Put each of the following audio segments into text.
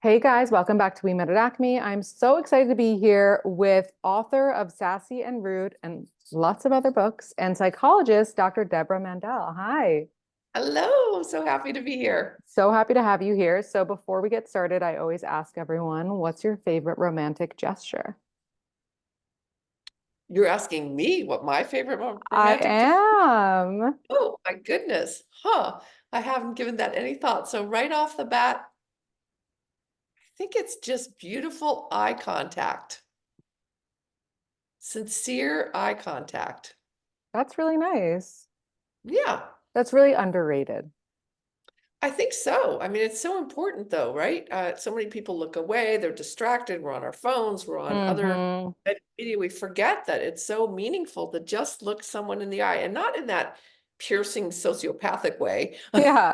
Hey guys, welcome back to We Met at Acme. I'm so excited to be here with author of Sassy and Rude and lots of other books and psychologist Dr. Debra Mandel. Hi. Hello, so happy to be here. So happy to have you here. So before we get started, I always ask everyone, what's your favorite romantic gesture? You're asking me what my favorite I romantic gesture. am. Oh my goodness. Huh. I haven't given that any thought. So right off the bat, I think it's just beautiful eye contact. Sincere eye contact. That's really nice. Yeah, That's really underrated. I think so. I mean, it's so important though, right? So many people look away, they're distracted, we're on our phones, we're on other Hmm. media. We forget that it's so meaningful to just look someone in the eye and not in that piercing sociopathic way. Yeah.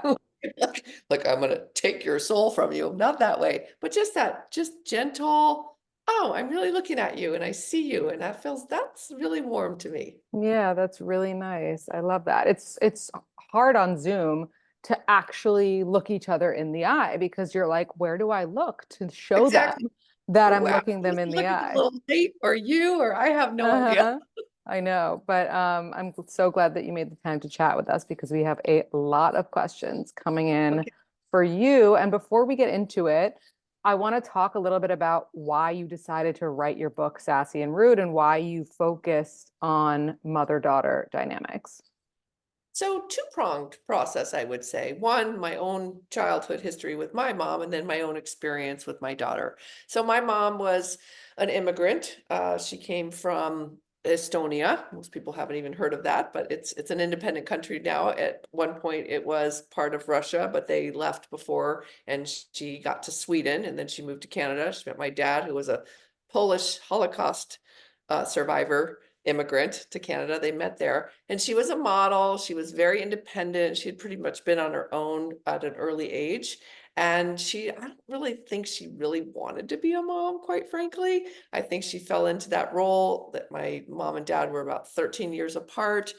Like I'm gonna take your soul from you. Not that way, but just that, just gentle, oh, I'm really looking at you and I see you. And that's really warm to me. Yeah, that's really nice. I love that. It's hard on Zoom to actually look each other in the eye because you're like, where do I look to show them Exactly. that I'm Wow. looking them Just in the looking a eye? little late or you or I have no idea. Uh-huh. I know, but I'm so glad that you made the time to chat with us because we have a lot of questions coming in Okay. for you. And before we get into it, I want to talk a little bit about why you decided to write your book, Sassy and Rude, and why you focused on mother-daughter dynamics. So two-pronged process, I would say. One, my own childhood history with my mom, and then my own experience with my daughter. So my mom was an immigrant. She came from Estonia. Most people haven't even heard of that, but it's an independent country now. At one point, it was part of Russia, but they left before, and she got to Sweden, and then she moved to Canada. She met my dad, who was a Polish Holocaust survivor immigrant to Canada. They met there. And she was a model. She was very independent. She had pretty much been on her own at an early age. And I don't really think she really wanted to be a mom, quite frankly. I think she fell into that role that my mom and dad were about 13 years apart.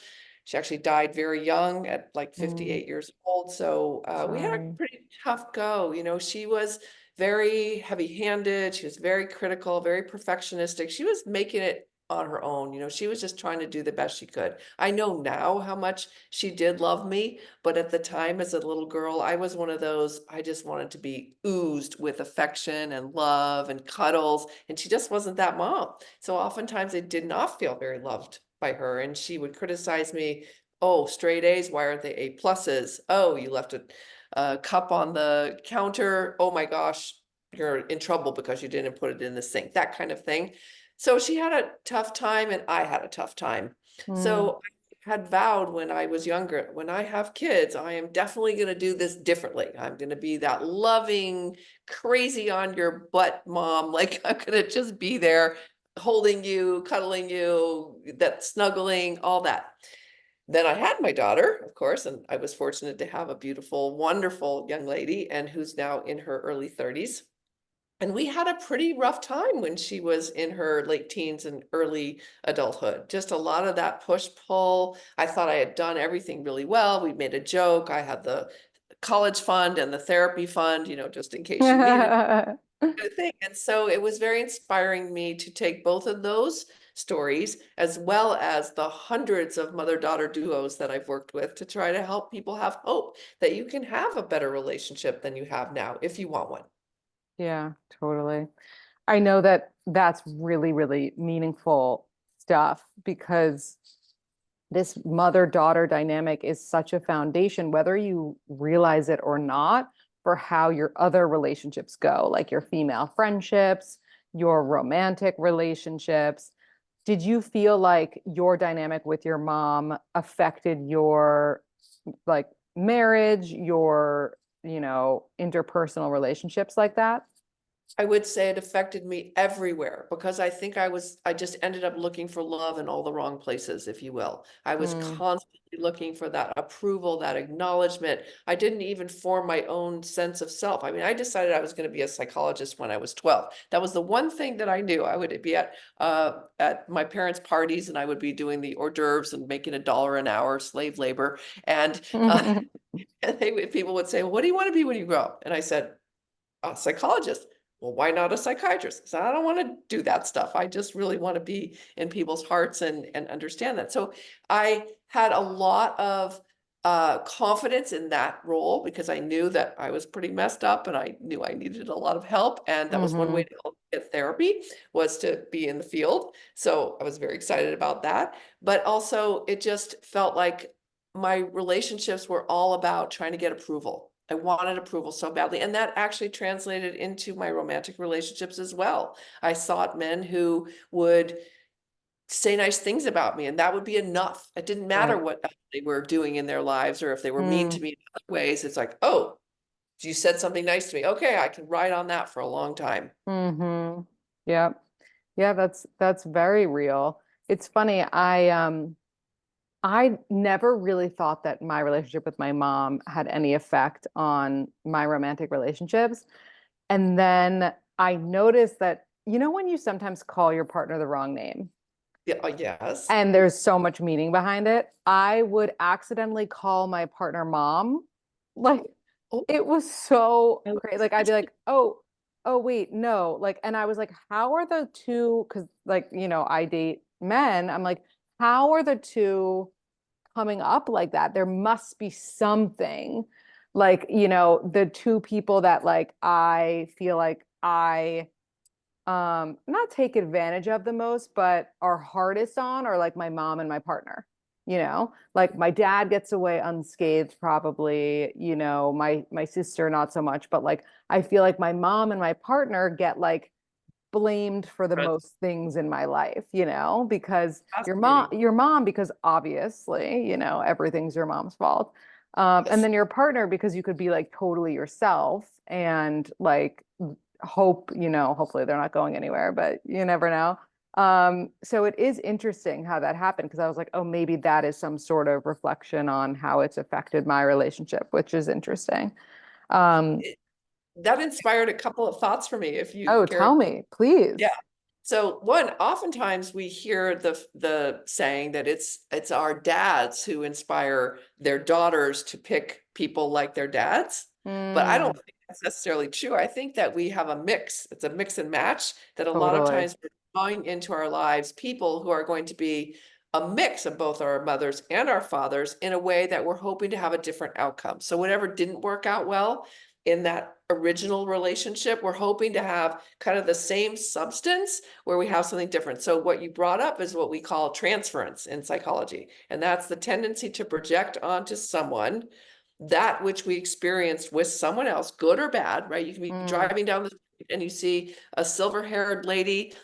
She actually died very young at like Mm, 58 years old. So we had a sorry. pretty tough go. She was very heavy-handed. She was very critical, very perfectionistic. She was making it on her own. She was just trying to do the best she could. I know now how much she did love me, but at the time as a little girl, I was one of those, I just wanted to be oozed with affection and love and cuddles, and she just wasn't that mom. So oftentimes I did not feel very loved by her, and she would criticize me. Oh, straight A's, why aren't they A pluses? Oh, you left a cup on the counter. Oh my gosh, you're in trouble because you didn't put it in the sink, that kind of thing. So she had a tough time and I had a tough time. Mm, So I had vowed when I was younger, when I have kids, I am definitely going to do this differently. I'm going to be that loving, crazy on your butt mom. Like I'm going to just be there holding you, cuddling you, that snuggling, all that. Then I had my daughter, of course, and I was fortunate to have a beautiful, wonderful young lady and who's now in her early 30s. And we had a pretty rough time when she was in her late teens and early adulthood. Just a lot of that push pull. I thought I had done everything really well. We made a joke. I had the college fund and the therapy fund, just in case you needed mm. a thing. And so it was very inspiring me to take both of those stories, as well as the hundreds of mother-daughter duos that I've worked with, to try to help people have hope that you can have a better relationship than you have now if you want one. Yeah, totally. I know that that's really, really meaningful stuff because this mother-daughter dynamic is such a foundation, whether you realize it or not, for how your other relationships go, like your female friendships, your romantic relationships. Did you feel like your dynamic with your mom affected your like marriage, your, interpersonal relationships like that? I would say it affected me everywhere because I think I just ended up looking for love in all the wrong places, if you will. I was Mm. constantly looking for that approval, that acknowledgement. I didn't even form my own sense of self. I mean, I decided I was going to be a psychologist when I was 12. That was the one thing that I knew. I would be at my parents' parties and I would be doing the hors d'oeuvres and making $1 an hour, slave labor. And, and people would say, well, what do you want to be when you grow up? And I said, a psychologist. Well, why not a psychiatrist? So I don't want to do that stuff. I just really want to be in people's hearts and understand that. So I had a lot of confidence in that role because I knew that I was pretty messed up and I knew I needed a lot of help. And that was one way Mm-hmm. to help get therapy, was to be in the field. So I was very excited about that. But also it just felt like my relationships were all about trying to get approval. I wanted approval so badly. And that actually translated into my romantic relationships as well. I sought men who would say nice things about me, and that would be enough. It didn't matter Right. what they were doing in their lives or if they were mean Mm. to me in other ways. It's like, oh, you said something nice to me. Okay, I can ride on that for a long time. Mm-hmm. Yep. Yeah, that's very real. It's funny. I never really thought that my relationship with my mom had any effect on my romantic relationships. And then I noticed that, when you sometimes call your partner the wrong name Yeah, yes. and there's so much meaning behind it, I would accidentally call my partner mom. Like, Oh, it was so I crazy. Like, I'd be like, oh, wait, no. Like, and I was like, how are the two? Because, like, I date men. I'm like, how are the two coming up like that? There must be something. Like, the two people that like I feel like I not take advantage of the most, but are hardest on are like my mom and my partner. Like my dad gets away unscathed probably, my sister not so much, but like I feel like my mom and my partner get like blamed for the that's most things in my life, because fascinating. your mom, because obviously, everything's your mom's fault. And Yes. then your partner, because you could be like totally yourself and like hope, hopefully they're not going anywhere, but you never know. So it is interesting how that happened because I was like, oh, maybe that is some sort of reflection on how it's affected my relationship, which is interesting. Um, It- that inspired a couple of thoughts for me, if you oh, care. tell me, Yeah. please. So one, oftentimes we hear the saying that it's our dads who inspire their daughters to pick people like their dads. But I don't Mm, think that's necessarily true. I think that we have a mix. It's a mix and match that a lot of totally. times we're drawing into our lives people who are going to be a mix of both our mothers and our fathers in a way that we're hoping to have a different outcome. So whatever didn't work out well in that original relationship, we're hoping to have kind of the same substance where we have something different. So what you brought up is what we call transference in psychology. And that's the tendency to project onto someone that which we experienced with someone else, good or bad, right? You can be Mm, driving down the street and you see a silver-haired lady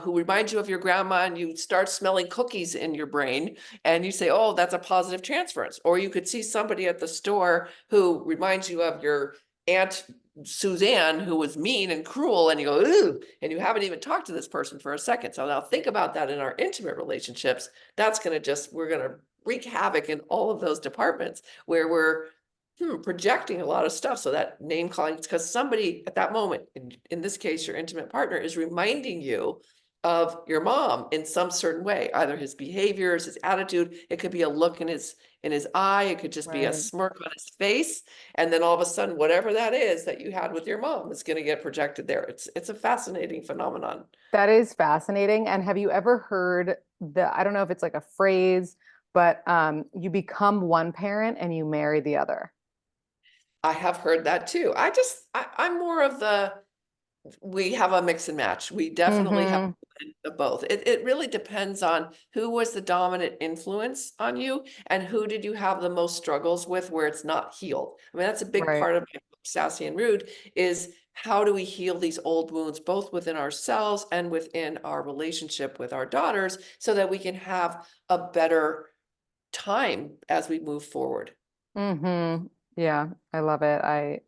who reminds you of your grandma, and you start smelling cookies in your brain, and you say, oh, that's a positive transference. Or you could see somebody at the store who reminds you of your Aunt Suzanne, who was mean and cruel, and you go, ooh, and you haven't even talked to this person for a second. So now think about that in our intimate relationships. That's going to we're going to wreak havoc in all of those departments where we're projecting a lot of stuff. So that name calling, it's because somebody at that moment, in this case, your intimate partner, is reminding you of your mom in some certain way, either his behaviors, his attitude. It could be a look in his eye. It could just be a right. smirk on his face. And then all of a sudden, whatever that is that you had with your mom is going to get projected there. It's a fascinating phenomenon. That is fascinating. And have you ever heard I don't know if it's like a phrase, but you become one parent and you marry the other. I have heard that too. I'm more of we have a mix and match. We definitely have Mm-hmm. a blend of both. It really depends on who was the dominant influence on you and who did you have the most struggles with where it's not healed. I mean, that's a big Right. part of my book, Sassy and Rude, is how do we heal these old wounds, both within ourselves and within our relationship with our daughters, so that we can have a better time as we move forward. Mm-hmm. Yeah, I love it.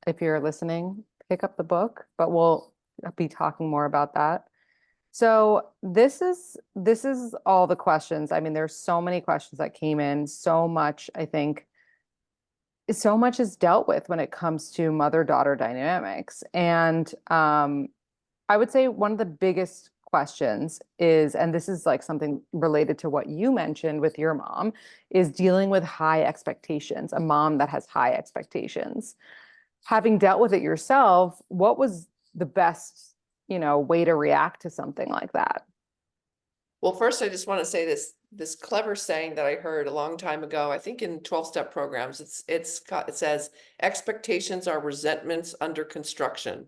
If you're listening, pick up the book, but we'll be talking more about that. So this is all the questions. I mean, there's so many questions that came in, so much, I think, so much is dealt with when it comes to mother-daughter dynamics. And I would say one of the biggest questions is, and this is like something related to what you mentioned with your mom, is dealing with high expectations, a mom that has high expectations. having dealt with it yourself, what was the best, way to react to something like that? Well, first, I just want to say this clever saying that I heard a long time ago, I think in 12-step programs, it says expectations are resentments under construction,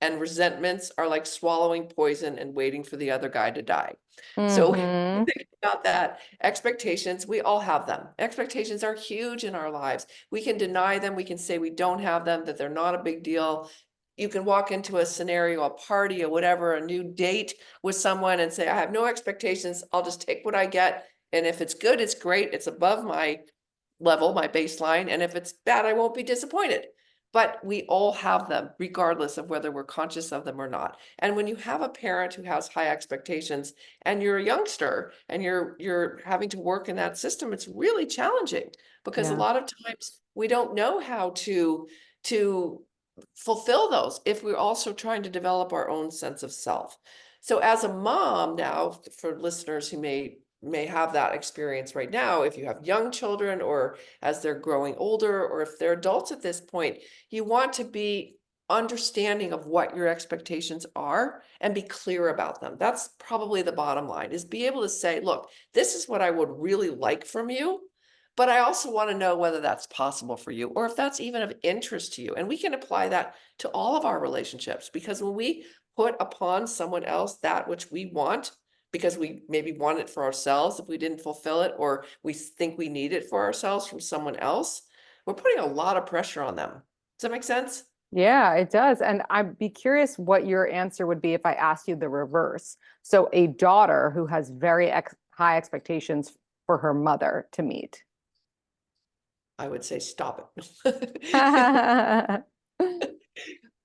and resentments are like swallowing poison and waiting for the other guy to die. So Mm-hmm. think about that. Expectations, we all have them. Expectations are huge in our lives. We can deny them, we can say we don't have them, that they're not a big deal. You can walk into a scenario, a party, or whatever, a new date with someone and say, I have no expectations. I'll just take what I get. And if it's good, it's great. It's above my level, my baseline. And if it's bad, I won't be disappointed. But we all have them, regardless of whether we're conscious of them or not. And when you have a parent who has high expectations and you're a youngster and you're having to work in that system, it's really challenging because a Yeah. lot of times we don't know how to fulfill those if we're also trying to develop our own sense of self. So as a mom now, for listeners who may have that experience right now, if you have young children or as they're growing older, or if they're adults at this point, you want to be understanding of what your expectations are and be clear about them. That's probably the bottom line, is be able to say, look, this is what I would really like from you, but I also want to know whether that's possible for you or if that's even of interest to you. And we can apply that to all of our relationships, because when we put upon someone else that which we want, because we maybe want it for ourselves if we didn't fulfill it, or we think we need it for ourselves from someone else, we're putting a lot of pressure on them. Does that make sense? Yeah, it does. And I'd be curious what your answer would be if I asked you the reverse. So, a daughter who has very high expectations for her mother to meet. I would say stop it.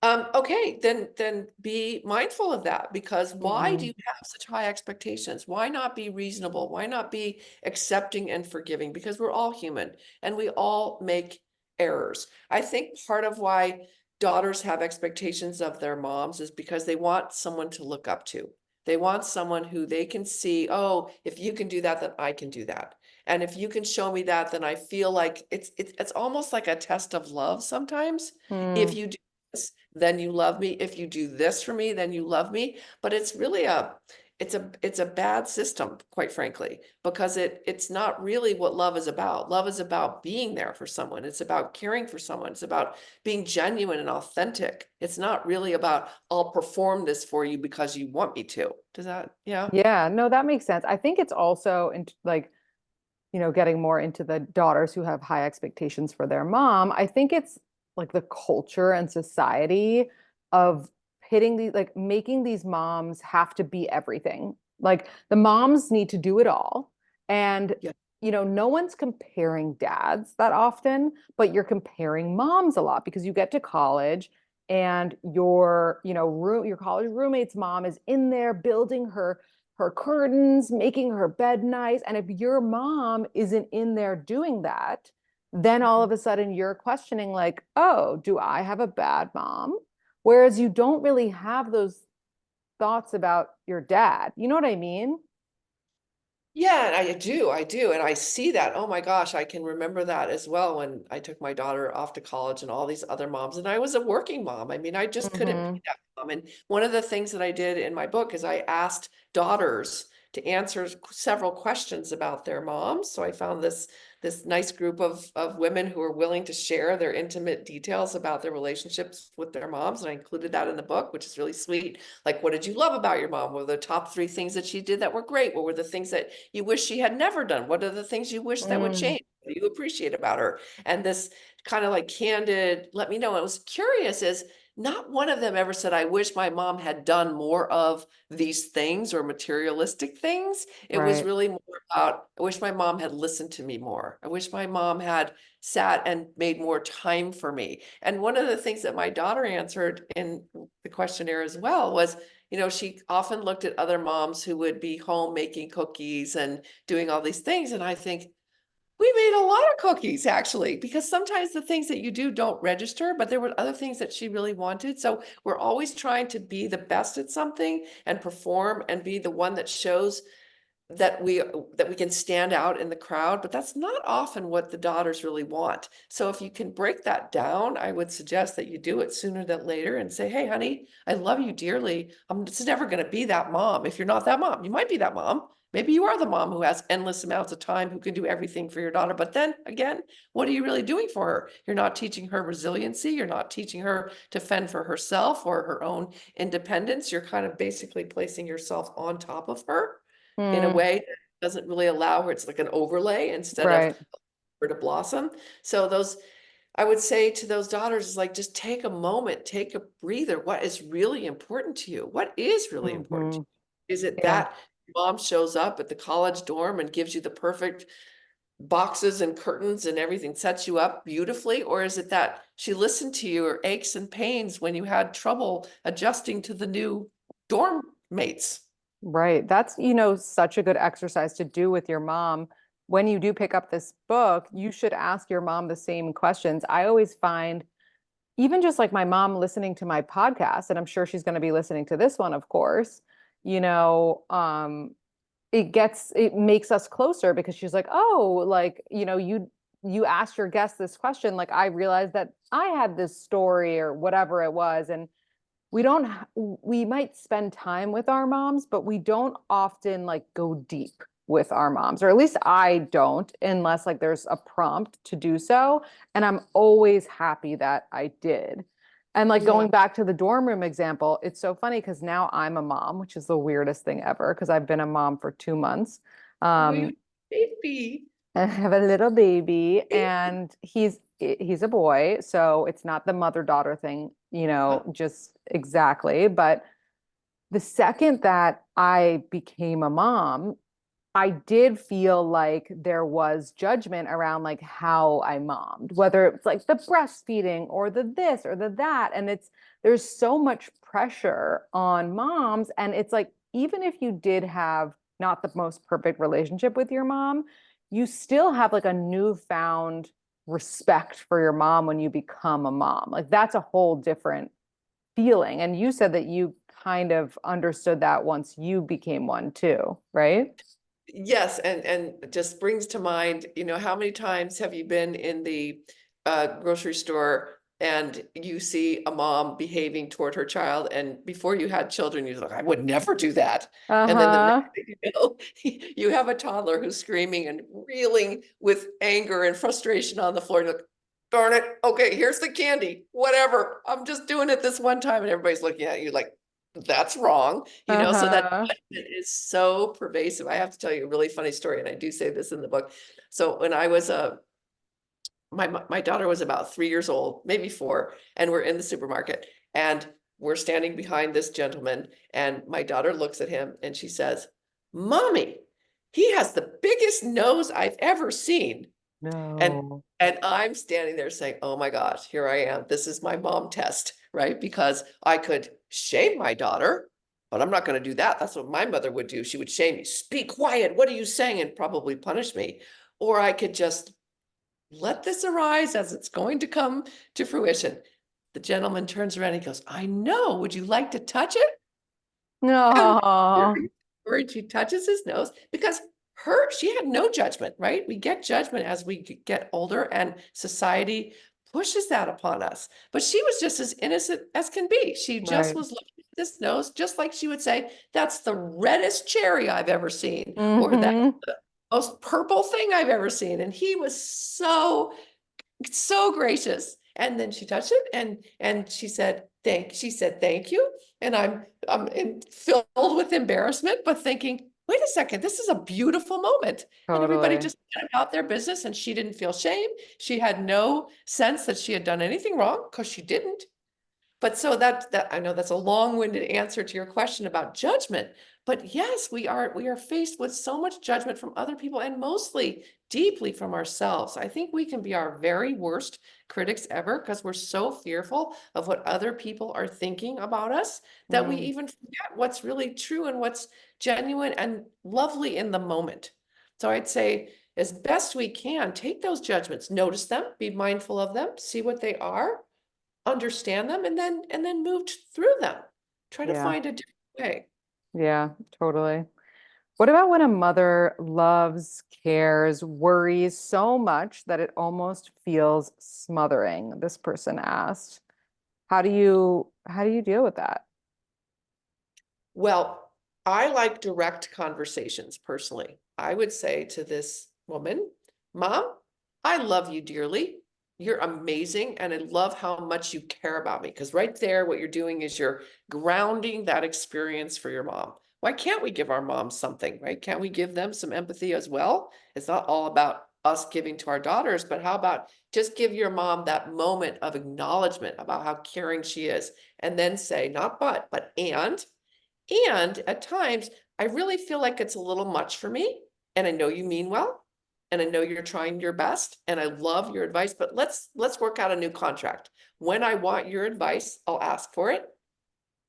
Okay, then be mindful of that, because why do Hmm. you have such high expectations? Why not be reasonable? Why not be accepting and forgiving? Because we're all human and we all make errors. I think part of why daughters have expectations of their moms is because they want someone to look up to. They want someone who they can see, oh, if you can do that, then I can do that. And if you can show me that, then I feel like it's almost like a test of love sometimes. If Hmm. you do this, then you love me. If you do this for me, then you love me. But it's really it's a bad system, quite frankly, because it's not really what love is about. Love is about being there for someone. It's about caring for someone. It's about being genuine and authentic. It's not really about, I'll perform this for you because you want me to. Does that, yeah? Yeah, no, that makes sense. I think it's also in like, getting more into the daughters who have high expectations for their mom. I think it's like the culture and society of pitting these, like making these moms have to be everything. Like the moms need to do it all. And, Yeah. no one's comparing dads that often, but you're comparing moms a lot because you get to college and your college roommate's mom is in there building her curtains, making her bed nice. And if your mom isn't in there doing that, then all of Mhm. a sudden you're questioning, like, oh, do I have a bad mom? Whereas you don't really have those thoughts about your dad. You know what I mean? Yeah, and I do. And I see that. Oh my gosh, I can remember that as well when I took my daughter off to college and all these other moms. And I was a working mom. I mean, I just couldn't Hmm. be that mom. And one of the things that I did in my book is I asked daughters to answer several questions about their moms. So I found this nice group of women who are willing to share their intimate details about their relationships with their moms. And I included that in the book, which is really sweet. Like, what did you love about your mom? What were the top 3 things that she did that were great? What were the things that you wish she had never done? What are the things you wish that would Mm, change? What do you appreciate about her? And this kind of like candid, let me know. I was curious, is not one of them ever said, I wish my mom had done more of these things or materialistic things. It was right. really more about, I wish my mom had listened to me more. I wish my mom had sat and made more time for me. And one of the things that my daughter answered in the questionnaire as well was, she often looked at other moms who would be home making cookies and doing all these things. And I think we made a lot of cookies actually, because sometimes the things that you do don't register, but there were other things that she really wanted. So we're always trying to be the best at something and perform and be the one that shows that we can stand out in the crowd, but that's not often what the daughters really want. So if you can break that down, I would suggest that you do it sooner than later and say, hey, honey, I love you dearly. I'm just never going to be that mom. If you're not that mom, you might be that mom. Maybe you are the mom who has endless amounts of time, who can do everything for your daughter. But then again, what are you really doing for her? You're not teaching her resiliency. You're not teaching her to fend for herself or her own independence. You're kind of basically placing yourself on top of her in a Mm, way that doesn't really allow her. It's like an overlay instead of right. her to blossom. So those, I would say to those daughters is like, just take a moment, take a breather. What is really important to you? What is really important to Hmm. you? Is it Yeah. that mom shows up at the college dorm and gives you the perfect boxes and curtains and everything, sets you up beautifully? Or is it that she listened to your aches and pains when you had trouble adjusting to the new dorm mates? Right. That's, such a good exercise to do with your mom. When you do pick up this book, you should ask your mom the same questions. I always find, even just like my mom listening to my podcast, and I'm sure she's going to be listening to this one, of course, you know, um, it makes us closer because she's like, oh, like, you asked your guest this question. Like, I realized that I had this story or whatever it was. And we might spend time with our moms, but we don't often like go deep with our moms, or at least I don't, unless like there's a prompt to do so. And I'm always happy that I did. And like Yeah. going back to the dorm room example, it's so funny because now I'm a mom, which is the weirdest thing ever because I've been a mom for 2 months. Oh, you Um, baby. I have a little baby and he's a boy, so it's not the mother-daughter thing, just exactly. But the second that I became a mom, I did feel like there was judgment around like how I mommed, whether it's like the breastfeeding or the this or the that. And there's so much pressure on moms. And it's like, even if you did have not the most perfect relationship with your mom, you still have like a newfound respect for your mom when you become a mom. Like that's a whole different feeling. And you said that you kind of understood that once you became one too, right? Yes, and it just brings to mind, how many times have you been in the grocery store and you see a mom behaving toward her child, and before you had children, you're like, I would never do that. And then the next Uh-huh. thing you know, you have a toddler who's screaming and reeling with anger and frustration on the floor. And you're like, darn it, okay, here's the candy, whatever. I'm just doing it this one time. And everybody's looking at you like, that's wrong, so that Uh-huh. judgment is so pervasive. I have to tell you a really funny story, and I do say this in the book. So when I was my daughter was about 3 years old, maybe 4, and we're in the supermarket, and we're standing behind this gentleman, and my daughter looks at him and she says, "Mommy, he has the biggest nose I've ever seen." And No. and I'm standing there saying, "Oh my gosh, here I am. This is my mom test," right? Because I could shame my daughter, but I'm not going to do that. That's what my mother would do. She would shame me. "Speak quiet. What are you saying?" and probably punish me. Or I could just let this arise as it's going to come to fruition. The gentleman turns around and he goes, "I know. Would you like to touch it?" And No. where she touches his nose because she had no judgment, right? We get judgment as we get older, and society pushes that upon us. But she was just as innocent as can be. She just Right. was looking at this nose, just like she would say, "That's the reddest cherry I've ever seen," or "That's Mm-hmm. the most purple thing I've ever seen." And he was so gracious. And then she touched it, and she said thank you. And filled with embarrassment, but thinking, wait a second, this is a beautiful moment. And everybody Totally. just went about their business, and she didn't feel shame. She had no sense that she had done anything wrong, because she didn't. But so that I know that's a long-winded answer to your question about judgment, but yes, we are faced with so much judgment from other people, and mostly deeply from ourselves. I think we can be our very worst critics ever because we're so fearful of what other people are thinking about us that we Mm. even forget what's really true and what's genuine and lovely in the moment. So I'd say, as best we can, take those judgments, notice them, be mindful of them, see what they are, understand them, and then moved through them. Try to Yeah. find a different way. Yeah, totally. What about when a mother loves, cares, worries so much that it almost feels smothering? This person asked. How do you deal with that? Well, I like direct conversations personally. I would say to this woman, Mom, I love you dearly. You're amazing. And I love how much you care about me. Because right there, what you're doing is you're grounding that experience for your mom. Why can't we give our moms something, right? Can't we give them some empathy as well? It's not all about us giving to our daughters, but how about just give your mom that moment of acknowledgement about how caring she is, and then say, not but and. And at times, I really feel like it's a little much for me. And I know you mean well, and I know you're trying your best, and I love your advice, but let's work out a new contract. When I want your advice, I'll ask for it.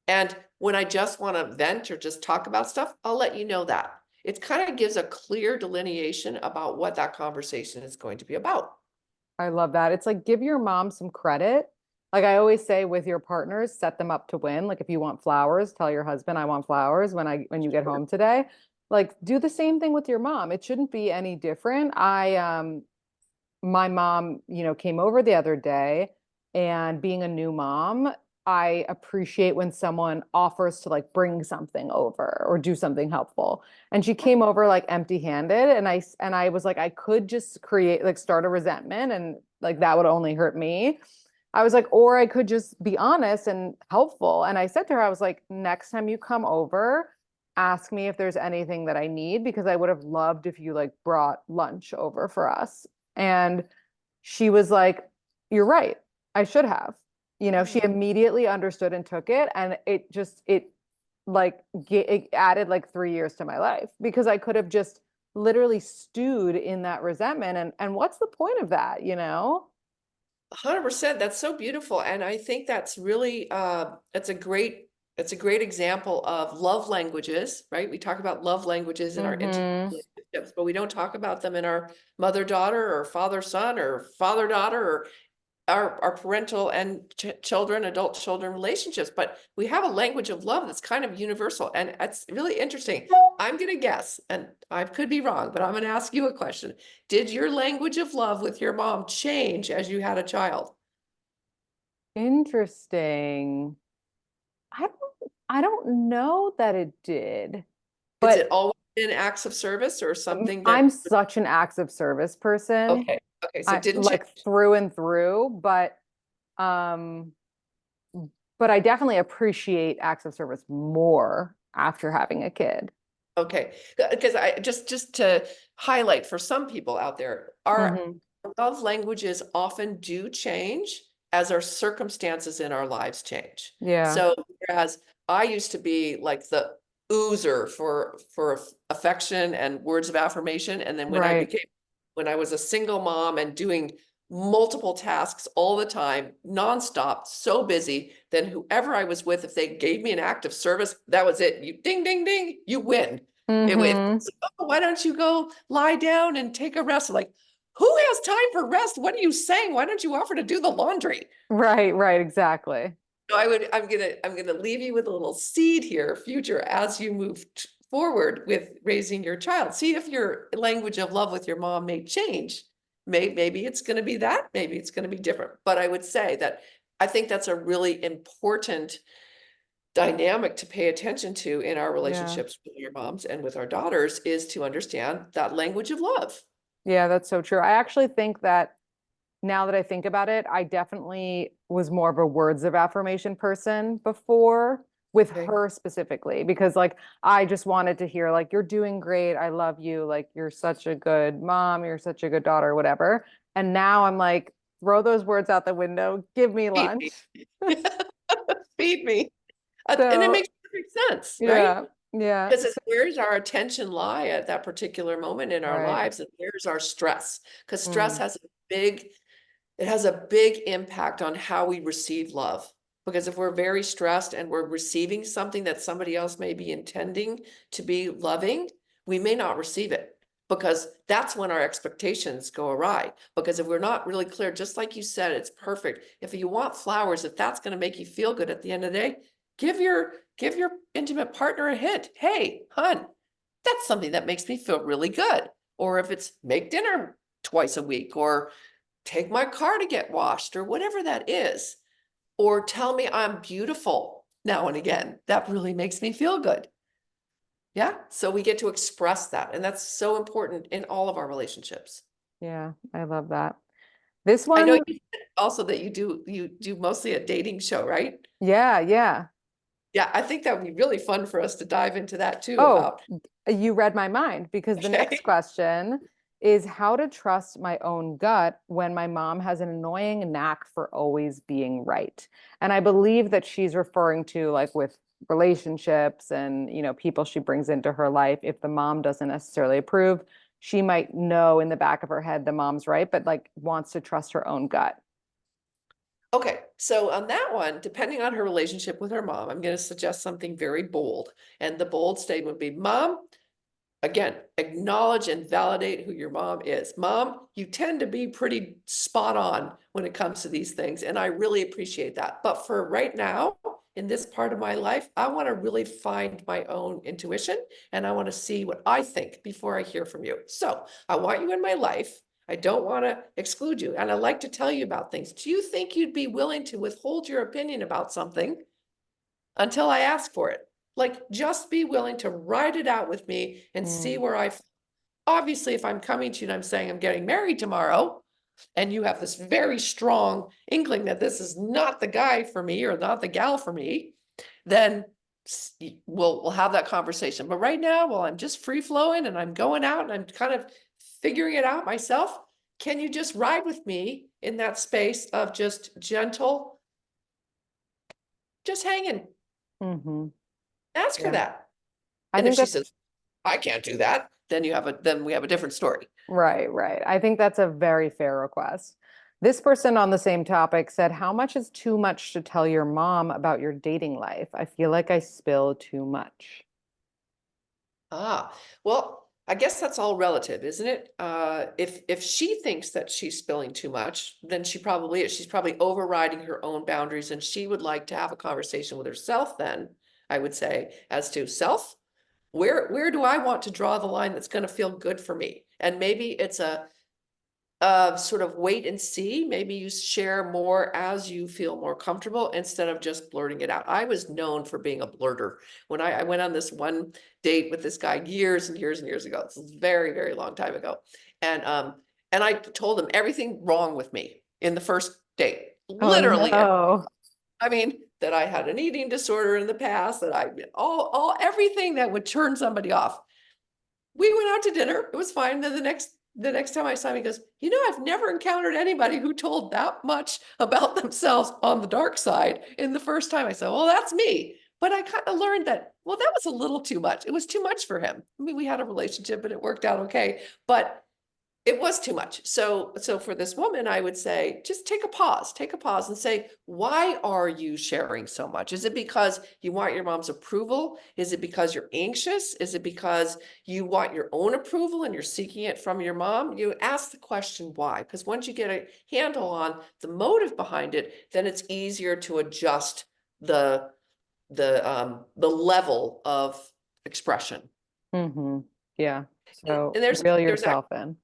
And when I just want to vent or just talk about stuff, I'll let you know that. It kind of gives a clear delineation about what that conversation is going to be about. I love that. It's like give your mom some credit. Like I always say with your partners, set them up to win. Like if you want flowers, tell your husband I want flowers when you get home today. Like do the same thing with your mom. It shouldn't be any different. I my mom, came over the other day, and being a new mom, I appreciate when someone offers to like bring something over or do something helpful. And she came over like empty-handed, and I was like I could just create like start a resentment, and like that would only hurt me. I was like, or I could just be honest and helpful. And I said to her, I was like, next time you come over, ask me if there's anything that I need, because I would have loved if you like brought lunch over for us. And she was like, you're right. I should have. She Mhm. immediately understood and took it. And it like it added like 3 years to my life, because I could have just literally stewed in that resentment. And what's the point of that, 100%. That's so beautiful. And I think that's really it's a great example of love languages, right? We talk about love languages in our intimate Mm-hmm. relationships, but we don't talk about them in our mother-daughter or father-son or father-daughter or our parental and children, adult children relationships. But we have a language of love that's kind of universal. And it's really interesting. I'm going to guess, and I could be wrong, but I'm going to ask you a question. Did your language of love with your mom change as you had a child? Interesting. I don't know that it did, Is but it always been acts of service or something that, I'm such an acts of service person. okay, okay, so it I didn't change. like through and through, um but I definitely appreciate acts of service more after having a kid. Okay, because I just to highlight for some people out there, our Hmm. love languages often do change as our circumstances in our lives change. Yeah, So whereas I used to be like the oozer for affection and words of affirmation, and then right. when I was a single mom and doing multiple tasks all the time, nonstop, so busy, then whoever I was with, if they gave me an act of service, that was it. You ding, ding, ding, you win. It Hmm. was, oh, why don't you go lie down and take a rest? Like, who has time for rest? What are you saying? Why don't you offer to do the laundry? Right, right, exactly. So I'm gonna leave you with a little seed here, future, as you move forward with raising your child. See if your language of love with your mom may change. Maybe it's gonna be that, maybe it's gonna be different. But I would say that I think that's a really important dynamic to pay attention to in our Yeah. relationships with your moms and with our daughters, is to understand that language of love. Yeah, that's so true. I actually think that now that I think about it, I definitely was more of a words of affirmation person before, with Okay. her specifically, because like I just wanted to hear like you're doing great, I love you, like you're such a good mom, you're such a good daughter, whatever. And now I'm like, throw those words out the window, give me Feed lunch. me. Feed me. And it So makes perfect sense, right? yeah, yeah, Because where's our attention lie at that particular moment in our right. lives, and where's our stress? Because stress Mm, has it has a big impact on how we receive love. Because if we're very stressed and we're receiving something that somebody else may be intending to be loving, we may not receive it, because that's when our expectations go awry. Because if we're not really clear, just like you said, it's perfect. If you want flowers, if that's going to make you feel good at the end of the day, give your intimate partner a hint. Hey, hun, that's something that makes me feel really good. Or if it's make dinner twice a week, or take my car to get washed, or whatever that is, or tell me I'm beautiful now and again, that really makes me feel good. Yeah. So we get to express that. And that's so important in all of our relationships. Yeah, I love that. This I know one, you said also that you do mostly a dating show, right? yeah, yeah. Yeah, I think that would be really fun for us to dive into that too Oh, about, you read my mind because the next okay. question is how to trust my own gut when my mom has an annoying knack for always being right. And I believe that she's referring to like with relationships and, people she brings into her life. If the mom doesn't necessarily approve, she might know in the back of her head the mom's right, but like wants to trust her own gut. Okay, so on that one, depending on her relationship with her mom, I'm going to suggest something very bold. And the bold statement would be, Mom, again, acknowledge and validate who your mom is. Mom, you tend to be pretty spot on when it comes to these things, and I really appreciate that. But for right now, in this part of my life, I want to really find my own intuition, and I want to see what I think before I hear from you. So I want you in my life. I don't want to exclude you, and I like to tell you about things. Do you think you'd be willing to withhold your opinion about something until I ask for it? Like, just be willing to ride it out with me and see Mm, where obviously, if I'm coming to you and I'm saying I'm getting married tomorrow, and you have this very strong inkling that this is not the guy for me or not the gal for me, then we'll have that conversation. But right now, while I'm just free flowing and I'm going out and I'm kind of figuring it out myself, can you just ride with me in that space of just gentle, just hanging? hmm Ask her Yeah. that. I And if think she that's says, I can't do that, then then we have a different story. right, right. I think that's a very fair request. This person on the same topic said, how much is too much to tell your mom about your dating life? I feel like I spill too much. Ah, well, I guess that's all relative, isn't it? If she thinks that she's spilling too much, then she probably is. She's probably overriding her own boundaries, and she would like to have a conversation with herself then, I would say, as to self, where do I want to draw the line that's going to feel good for me? And maybe it's a sort of wait and see. Maybe you share more as you feel more comfortable instead of just blurting it out. I was known for being a blurter. When I went on this one date with this guy years and years and years ago. It's a very, very long time ago. And I told him everything wrong with me in the first date. Oh Literally. no. I mean, that I had an eating disorder in the past, that I all everything that would turn somebody off. We went out to dinner. It was fine. Then the next time I saw him, he goes, I've never encountered anybody who told that much about themselves on the dark side in the first time. I said, well, that's me. But I kind of learned that, well, that was a little too much. It was too much for him. I mean, we had a relationship and it worked out okay, but it was too much. So for this woman, I would say, just take a pause and say, why are you sharing so much? Is it because you want your mom's approval? Is it because you're anxious? Is it because you want your own approval and you're seeking it from your mom? You ask the question why, because once you get a handle on the motive behind it, then it's easier to adjust the level of expression. hmm Yeah. So And there's reel there's yourself in.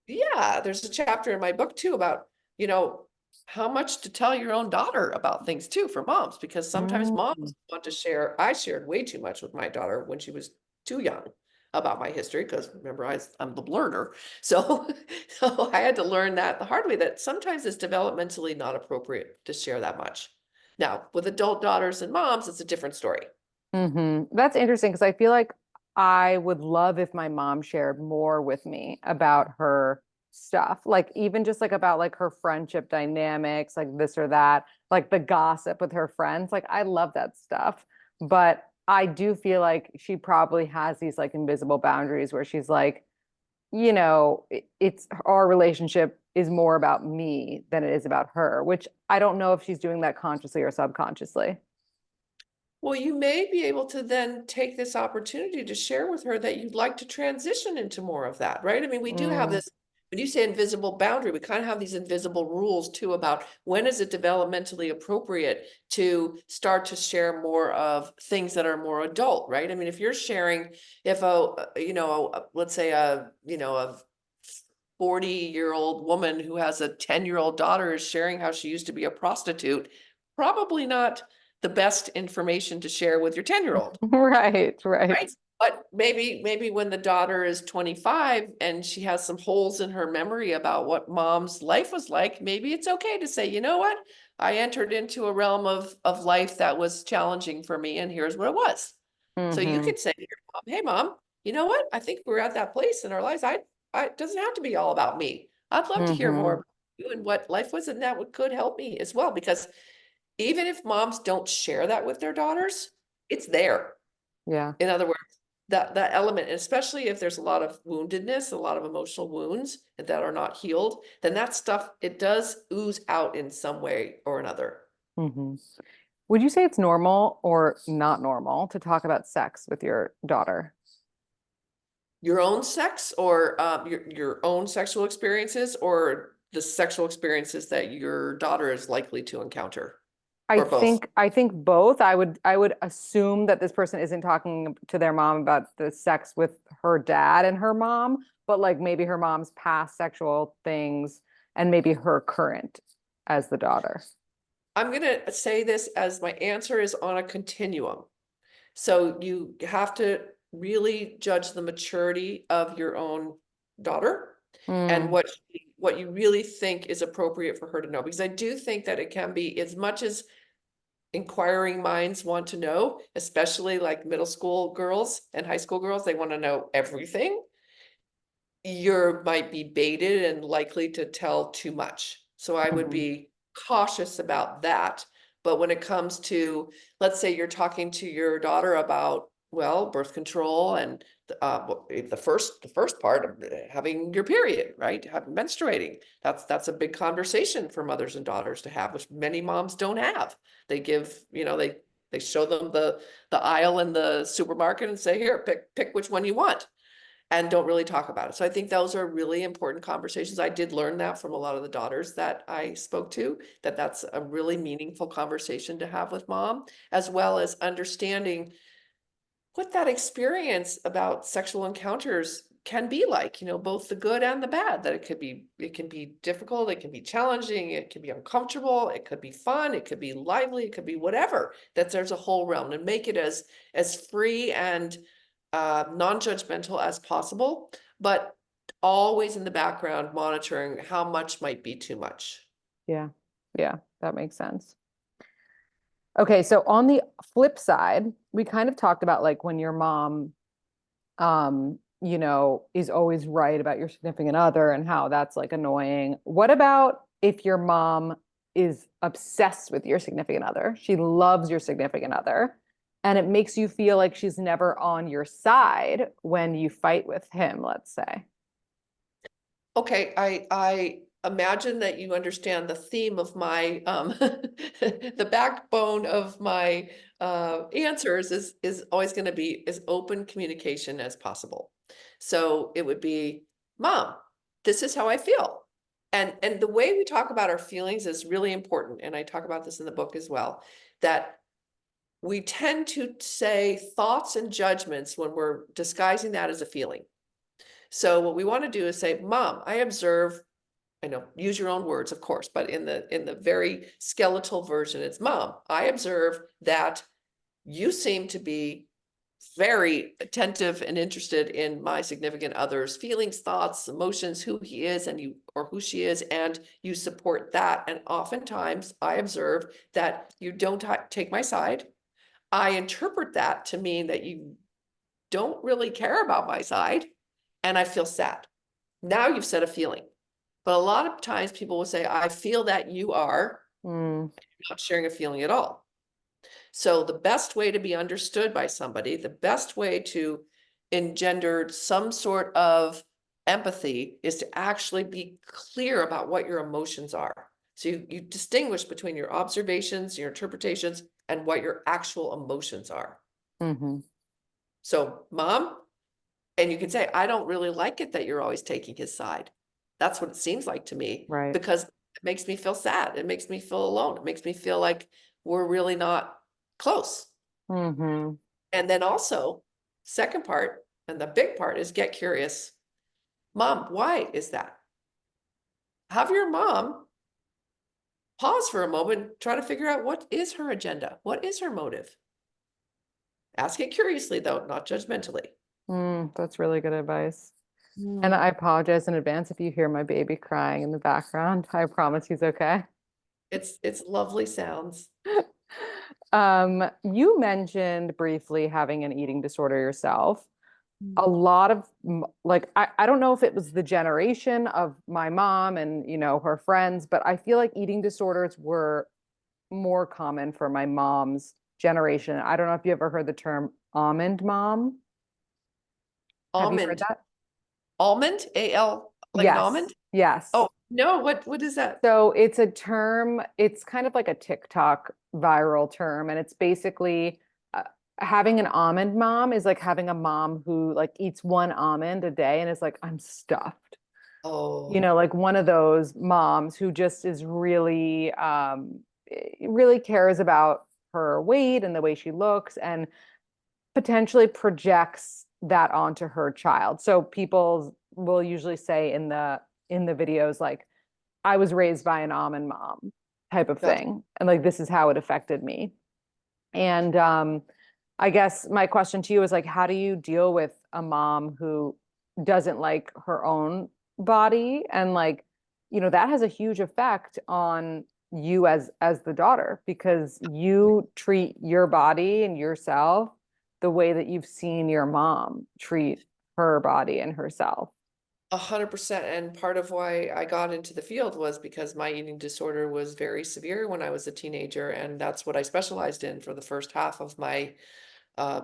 Yeah, there's a chapter in my book too about, how much to tell your own daughter about things too for moms, because sometimes Mm. moms want to share. I shared way too much with my daughter when she was too young about my history, because remember, I'm the blurter. So, so I had to learn that the hard way, that sometimes it's developmentally not appropriate to share that much. Now, with adult daughters and moms, it's a different story. That's interesting because I feel like I would love if my mom shared more with me about her stuff, like even just like about like her friendship dynamics, like this or that, like the gossip with her friends. Like I love that stuff. But I do feel like she probably has these like invisible boundaries where she's like, it's our relationship is more about me than it is about her, which I don't know if she's doing that consciously or subconsciously. Well, you may be able to then take this opportunity to share with her that you'd like to transition into more of that, right? I mean, we do have Mm, this when you say invisible boundary, we kind of have these invisible rules too about when is it developmentally appropriate to start to share more of things that are more adult, right? I mean, if you're sharing, if let's say a 40-year-old woman who has a 10-year-old daughter is sharing how she used to be a prostitute, probably not the best information to share with your 10-year-old. Right, right. Right. But maybe when the daughter is 25 and she has some holes in her memory about what mom's life was like, maybe it's okay to say, you know what? I entered into a realm of life that was challenging for me, and here's what it was. So you Mm-hmm. could say to your mom, hey mom, you know what? I think we're at that place in our lives. It doesn't have to be all about me. I'd love to hear more Mm-hmm. about you and what life was, and that could help me as well. Because even if moms don't share that with their daughters, it's there. Yeah. In other words, that element, and especially if there's a lot of woundedness, a lot of emotional wounds that are not healed, then that stuff, it does ooze out in some way or another. Mm-hmm. Would you say it's normal or not normal to talk about sex with your daughter? Your own sex, or your own sexual experiences, or the sexual experiences that your daughter is likely to encounter, I or both? think I think both. I would assume that this person isn't talking to their mom about the sex with her dad and her mom, but like maybe her mom's past sexual things and maybe her current as the daughter. I'm gonna say this as my answer is on a continuum. So you have to really judge the maturity of your own daughter and Mm, what you really think is appropriate for her to know. Because I do think that it can be, as much as inquiring minds want to know, especially like middle school girls and high school girls, they want to know everything. You might be baited and likely to tell too much. So I would mhm, be cautious about that. But when it comes to, let's say you're talking to your daughter about, well, birth control and the first part of having your period, right? Having menstruating. That's a big conversation for mothers and daughters to have, which many moms don't have. They give, they show them the aisle in the supermarket and say, here, pick which one you want, and don't really talk about it. So I think those are really important conversations. I did learn that from a lot of the daughters that I spoke to, that that's a really meaningful conversation to have with mom, as well as understanding what that experience about sexual encounters can be like, both the good and the bad, that it can be difficult, it can be challenging, it can be uncomfortable, it could be fun, it could be lively, it could be whatever, that there's a whole realm, and make it as free and non-judgmental as possible, but always in the background monitoring how much might be too much. yeah. Yeah, that makes sense. Okay, so on the flip side, we kind of talked about like when your mom is always right about your significant other and how that's like annoying. What about if your mom is obsessed with your significant other? She loves your significant other, and it makes you feel like she's never on your side when you fight with him, let's say. Okay, I imagine that you understand the theme of my the backbone of my answers is always going to be as open communication as possible. So it would be, Mom, this is how I feel. And the way we talk about our feelings is really important. And I talk about this in the book as well, that we tend to say thoughts and judgments when we're disguising that as a feeling. So what we want to do is say, Mom, I observe, I know, use your own words, of course, but in the very skeletal version, it's, Mom, I observe that you seem to be very attentive and interested in my significant other's feelings, thoughts, emotions, who he is and you, or who she is, and you support that. And oftentimes I observe that you don't take my side. I interpret that to mean that you don't really care about my side, and I feel sad. Now you've said a feeling. But a lot of times people will say, I feel that you are Mm, not sharing a feeling at all. So the best way to be understood by somebody, the best way to engender some sort of empathy, is to actually be clear about what your emotions are. So you distinguish between your observations, your interpretations, and what your actual emotions are. mhm. So, Mom, and you can say, I don't really like it that you're always taking his side. That's what it seems like to me, Right. because it makes me feel sad. It makes me feel alone. It makes me feel like we're really not close. Mm-hmm. And then also, second part, and the big part is get curious. Mom, why is that? Have your mom pause for a moment, try to figure out what is her agenda? What is her motive? Ask it curiously, though, not judgmentally. That's really good advice. And Mm. I apologize in advance if you hear my baby crying in the background. I promise he's okay. It's lovely sounds. You mentioned briefly having an eating disorder yourself. A Mm. lot of like I don't know if it was the generation of my mom and her friends, but I feel like eating disorders were more common for my mom's generation. I don't know if you ever heard the term almond mom. Have you heard Almond, that? almond, A-L, like an Yes. almond? Yes. Oh, no, what is that? So it's a term, it's kind of like a TikTok viral term, and it's basically uh, having an almond mom is like having a mom who like eats one almond a day and is like, I'm stuffed. Oh, Like one of those moms who just is really really cares about her weight and the way she looks and potentially projects that onto her child. So people will usually say in the videos like I was raised by an almond mom type of gotcha. thing. And like this is how it affected me. And I guess my question to you is like, how do you deal with a mom who doesn't like her own body? And like, that has a huge effect on you as the daughter because you treat your body and yourself the way that you've seen your mom treat her body and herself. 100%. And part of why I got into the field was because my eating disorder was very severe when I was a teenager. And that's what I specialized in for the first half of my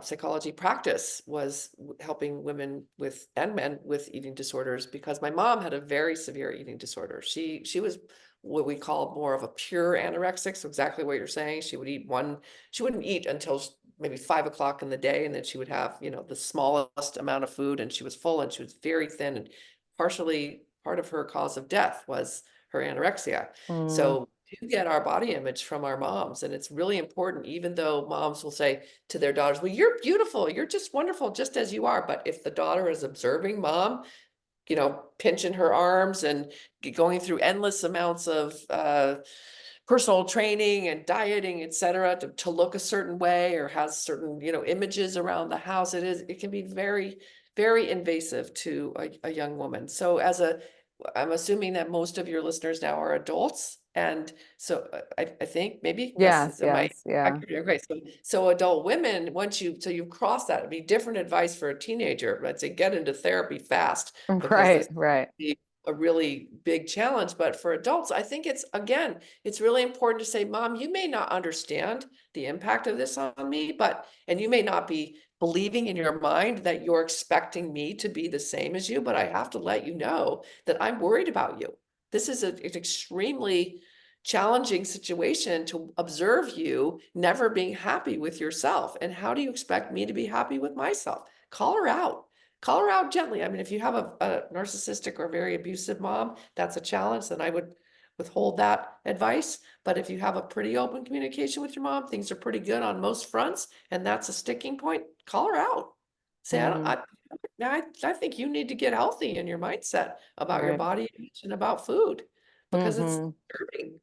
psychology practice was helping women with and men with eating disorders because my mom had a very severe eating disorder. She was what we call more of a pure anorexic. So exactly what you're saying. She wouldn't eat until maybe 5 o'clock in the day, and then she would have, the smallest amount of food, and she was full and she was very thin. And partially part of her cause of death was her anorexia. Mm, So to get our body image from our moms, and it's really important, even though moms will say to their daughters, well, you're beautiful, you're just wonderful, just as you are. But if the daughter is observing mom, pinching her arms and going through endless amounts of personal training and dieting, etc., to look a certain way or has certain, images around the house, it can be very, very invasive to a young woman. So I'm assuming that most of your listeners now are adults. And so I think maybe that's, yes, am I yes, yeah. accurate? Okay, so adult women, so you've crossed that, it'd be different advice for a teenager. I'd say get into therapy fast because Right, this right. be a really big challenge. But for adults, I think it's really important to say, Mom, you may not understand the impact of this on me, and you may not be believing in your mind that you're expecting me to be the same as you, but I have to let you know that I'm worried about you. This is an extremely challenging situation to observe you never being happy with yourself. And how do you expect me to be happy with myself? Call her out. Call her out gently. I mean, if you have a narcissistic or very abusive mom, that's a challenge, then I would withhold that advice. But if you have a pretty open communication with your mom, things are pretty good on most fronts, and that's a sticking point, call her out. Say, Mm, I think you need to get healthy in your mindset about your right. body image and about food because it's Hmm. disturbing.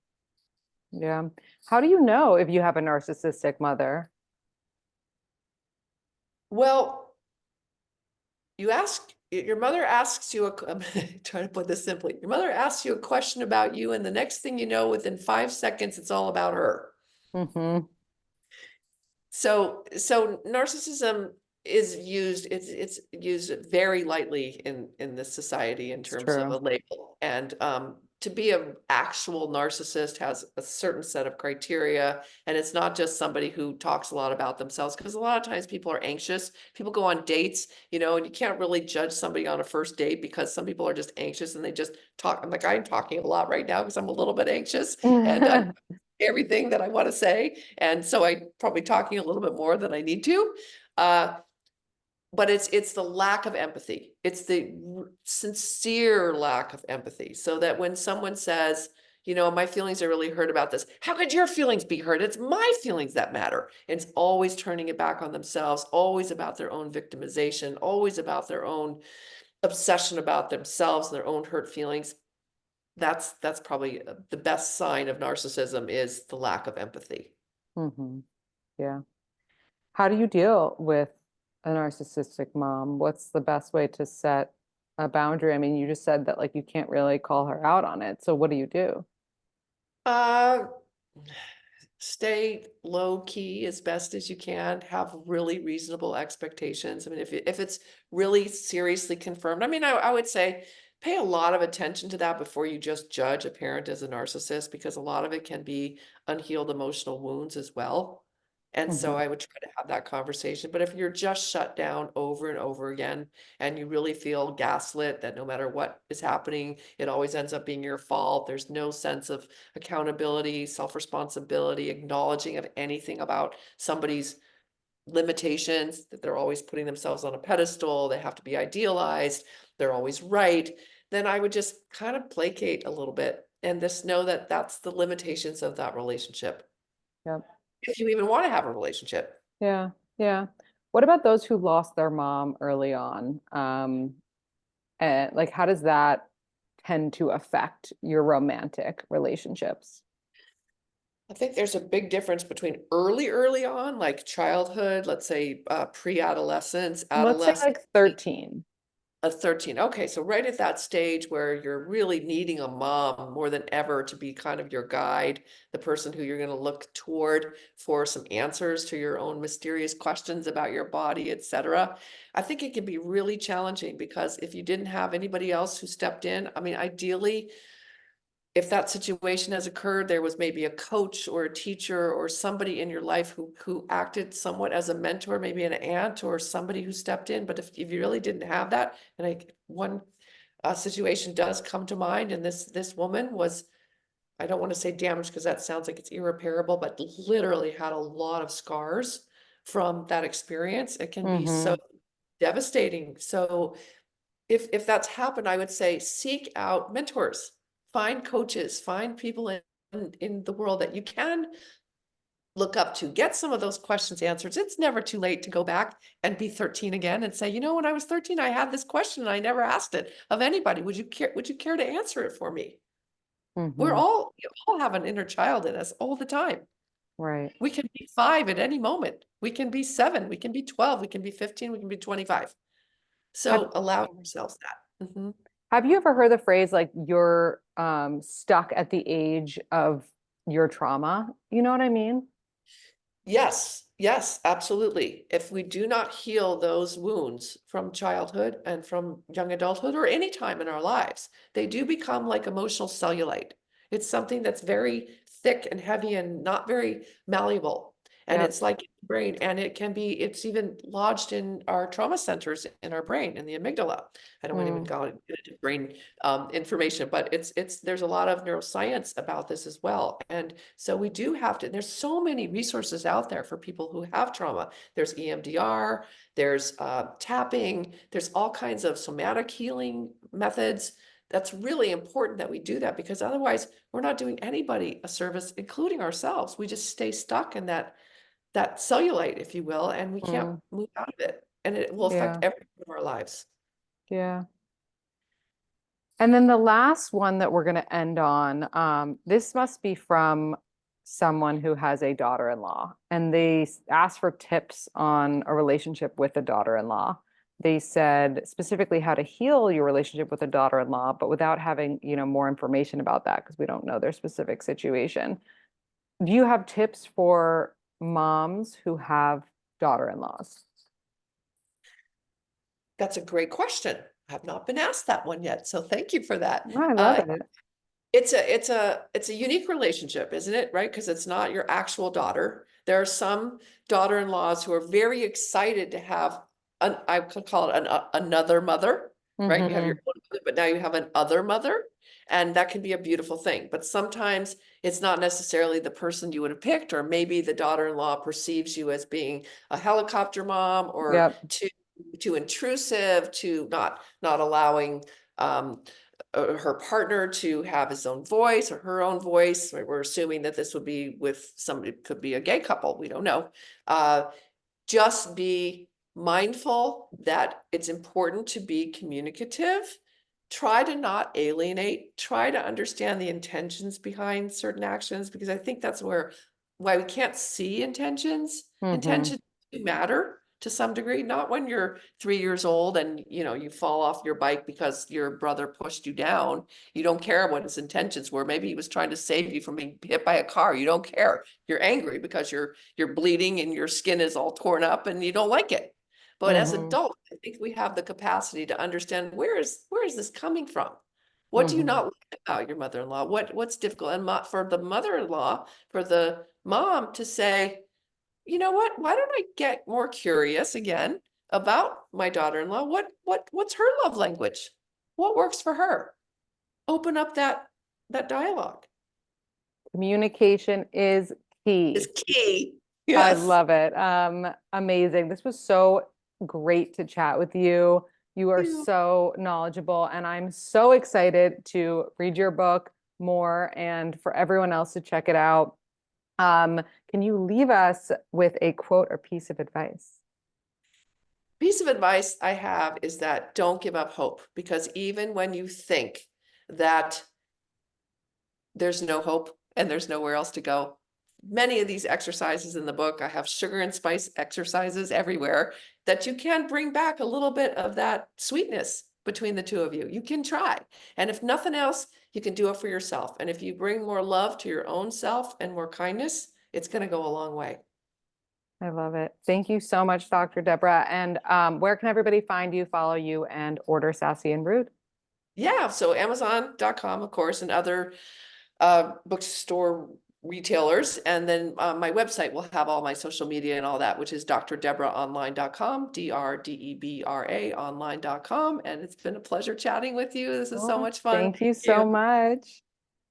Yeah. How do you know if you have a narcissistic mother? Well, your mother asks you I'm trying to put this simply. Your mother asks you a question about you, and the next thing you know, within 5 seconds, it's all about her. Hmm. So narcissism is used, it's used very lightly in this society in It's terms of true. a label. And to be an actual narcissist has a certain set of criteria, and it's not just somebody who talks a lot about themselves, because a lot of times people are anxious. People go on dates, and you can't really judge somebody on a first date because some people are just anxious and they just talk. I'm talking a lot right now because I'm a little bit anxious, and I'm everything that I want to say. And so I'm probably talking a little bit more than I need to. Uh, but it's the lack of empathy. It's the sincere lack of empathy. So that when someone says, you know, my feelings are really hurt about this, how could your feelings be hurt? It's my feelings that matter. And it's always turning it back on themselves, always about their own victimization, always about their own obsession about themselves and their own hurt feelings. That's probably the best sign of narcissism, is the lack of empathy. Hmm. Yeah. How do you deal with a narcissistic mom? What's the best way to set a boundary? I mean, you just said that like you can't really call her out on it. So what do you do? Uh, Stay low key as best as you can, have really reasonable expectations. I mean, if it's really seriously confirmed, I mean, I would say pay a lot of attention to that before you just judge a parent as a narcissist, because a lot of it can be unhealed emotional wounds as well. And so Hmm. I would try to have that conversation. But if you're just shut down over and over again, and you really feel gaslit, that no matter what is happening, it always ends up being your fault, there's no sense of accountability, self-responsibility, acknowledging of anything about somebody's limitations, that they're always putting themselves on a pedestal, they have to be idealized, they're always right, then I would just kind of placate a little bit and just know that that's the limitations of that relationship. Yep. If you even want to have a relationship. Yeah. Yeah. What about those who lost their mom early on? And like, how does that tend to affect your romantic relationships? I think there's a big difference between early on, like childhood, let's say pre-adolescence, Let's say adolescence. like 13. A 13. Okay, so right at that stage where you're really needing a mom more than ever to be kind of your guide, the person who you're going to look toward for some answers to your own mysterious questions about your body, etc. I think it can be really challenging, because if you didn't have anybody else who stepped in, I mean, ideally, if that situation has occurred, there was maybe a coach or a teacher or somebody in your life who acted somewhat as a mentor, maybe an aunt or somebody who stepped in. But if you really didn't have that, and one situation does come to mind, and this woman was, I don't want to say damaged because that sounds like it's irreparable, but literally had a lot of scars from that experience. It can be so Hmm. devastating. So if that's happened, I would say seek out mentors, find coaches, find people in the world that you can look up to, get some of those questions answered. It's never too late to go back and be 13 again and say, you know, when I was 13, I had this question and I never asked it of anybody. Would you care to answer it for me? Hmm. You all have an inner child in us all the time. Right. We can be 5 at any moment. We can be 7, we can be 12, we can be 15, we can be 25. Have So allow yourselves that. Mhm. Have you ever heard the phrase like you're stuck at the age of your trauma? You know what I mean? Yes, yes, absolutely. If we do not heal those wounds from childhood and from young adulthood or any time in our lives, they do become like emotional cellulite. It's something that's very thick and heavy and not very malleable. And Yep. it's like in the brain, and it's even lodged in our trauma centers in our brain, in the amygdala. I don't want to even Mm, go into brain information, but there's a lot of neuroscience about this as well. And so we do have to, there's so many resources out there for people who have trauma. There's EMDR, there's tapping, there's all kinds of somatic healing methods. That's really important that we do that, because otherwise we're not doing anybody a service, including ourselves. We just stay stuck in that cellulite, if you will, and we can't mm, move out of it. And it will affect yeah. every part of our lives. Yeah. And then the last one that we're going to end on, this must be from someone who has a daughter-in-law, and they asked for tips on a relationship with a daughter-in-law. They said specifically how to heal your relationship with a daughter-in-law, but without having, more information about that because we don't know their specific situation. Do you have tips for moms who have daughter-in-laws? That's a great question. I have not been asked that one yet, so thank you for that. Oh, I love it. It's a unique relationship, isn't it? Right? Because it's not your actual daughter. There are some daughter-in-laws who are very excited to have I could call it another mother, right? You have your Hmm. own mother, but now you have an other mother, and that can be a beautiful thing. But sometimes it's not necessarily the person you would have picked, or maybe the daughter-in-law perceives you as being a helicopter mom or Yep. too intrusive, to not allowing her partner to have his own voice or her own voice. We're assuming that this would be with somebody, it could be a gay couple, we don't know. Just be mindful that it's important to be communicative. Try to not alienate, try to understand the intentions behind certain actions, because I think that's why we can't see intentions. Mhm. Intentions do matter to some degree, not when you're 3 years old and you fall off your bike because your brother pushed you down. You don't care what his intentions were. Maybe he was trying to save you from being hit by a car. You don't care. You're angry because you're bleeding and your skin is all torn up and you don't like it. But as Mhm. adults, I think we have the capacity to understand where is this coming from? What do you Mhm. not like about your mother-in-law? What's difficult? And for the mother-in-law, for the mom to say, you know what? Why don't I get more curious again about my daughter-in-law? What's her love language? What works for her? Open up that dialogue Communication is is key. key. I Yes. love it. Amazing. This was so great to chat with you. You are You. so knowledgeable, and I'm so excited to read your book more and for everyone else to check it out. Um, can you leave us with a quote or piece of advice? Piece of advice I have is that don't give up hope, because even when you think that there's no hope and there's nowhere else to go, many of these exercises in the book, I have sugar and spice exercises everywhere, that you can bring back a little bit of that sweetness between the two of you. You can try. And if nothing else, you can do it for yourself. And if you bring more love to your own self and more kindness, it's going to go a long way. I love it. Thank you so much, Dr. Deborah. And where can everybody find you, follow you, and order Sassy and Rude? Yeah, so Amazon.com, of course, and other bookstore retailers. And then my website will have all my social media and all that, which is drdebraonline.com, DRDEBRA online.com. And it's been a pleasure chatting with you. This is so Oh, much fun. thank you Thank you. so much.